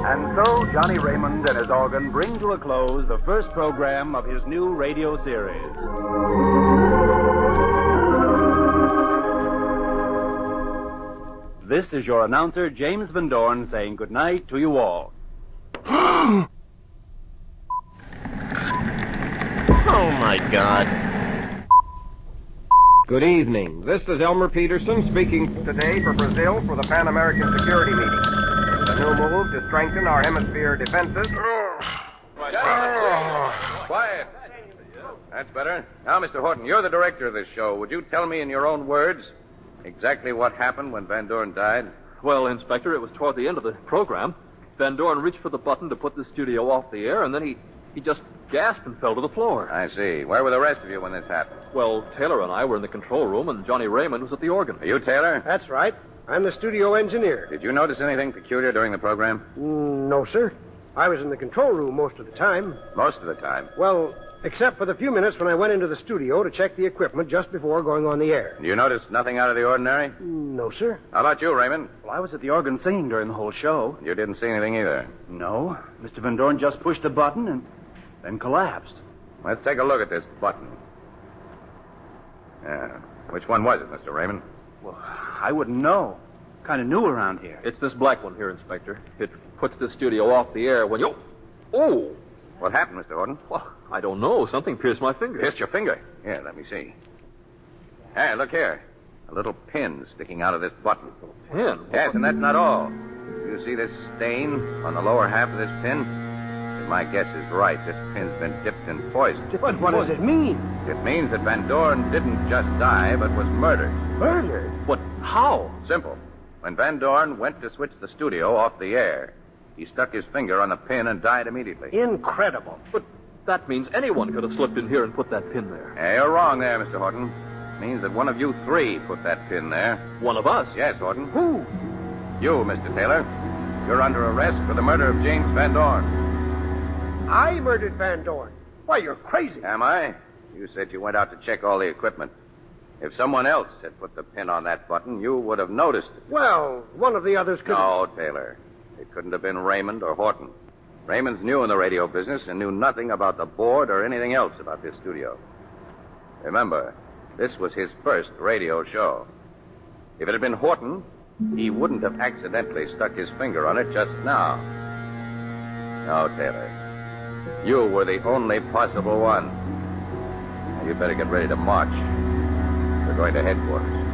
And so Johnny Raymond and his organ bring to a close the first program of his new radio series. This is your announcer, James Van Dorn, saying goodnight to you all. Oh, my God. Good evening. This is Elmer Peterson speaking today for Brazil for the Pan American Security Meeting. The new move to strengthen our hemisphere defenses. Quiet. That's better. Now, Mr. Horton, you're the director of this show. Would you tell me in your own words exactly what happened when Van Dorn died? Well, Inspector, it was toward the end of the program. Van Dorn reached for the button to put the studio off the air, and then he just gasped and fell to the floor. I see. Where were the rest of you when this happened? Well, Taylor and I were in the control room, and Johnny Raymond was at the organ. Are you Taylor? That's right. I'm the studio engineer. Did you notice anything peculiar during the program? No, sir. I was in the control room most of the time. Most of the time. Well, except for the few minutes when I went into the studio to check the equipment just before going on the air. You noticed nothing out of the ordinary? No, sir. How about you, Raymond? Well, I was at the organ singing during the whole show. You didn't see anything either. No. Mr. Van Dorn just pushed a button and then collapsed. Let's take a look at this button. Yeah. Which one was it, Mr. Raymond? Well, I wouldn't know. Kind of new around here. It's this black one here, Inspector. It puts the studio off the air when you... Oh! What happened, Mr. Horton? Well, I don't know. Something pierced my finger. Pierced your finger? Here, let me see. Hey, look here. A little pin sticking out of this button. Pin? Yes, and that's not all. You see this stain on the lower half of this pin? If my guess is right, this pin's been dipped in poison. But what does it mean? It means that Van Dorn didn't just die, but was murdered. Murder? But how? Simple. When Van Dorn went to switch the studio off the air, he stuck his finger on the pin and died immediately. Incredible. But that means anyone could have slipped in here and put that pin there. Hey, you're wrong there, Mr. Horton. It means that one of you three put that pin there. One of us? Yes, Horton. Who? You, Mr. Taylor. You're under arrest for the murder of James Van Dorn. I murdered Van Dorn. Why, you're crazy. Am I? You said you went out to check all the equipment. If someone else had put the pin on that button, you would have noticed it. Well, one of the others could... No, Taylor. It couldn't have been Raymond or Horton. Raymond's new in the radio business and knew nothing about the board or anything else about this studio. Remember, this was his first radio show. If it had been Horton, he wouldn't have accidentally stuck his finger on it just now. No, Taylor. You were the only possible one. Now, you'd better get ready to march. We're going to headquarters.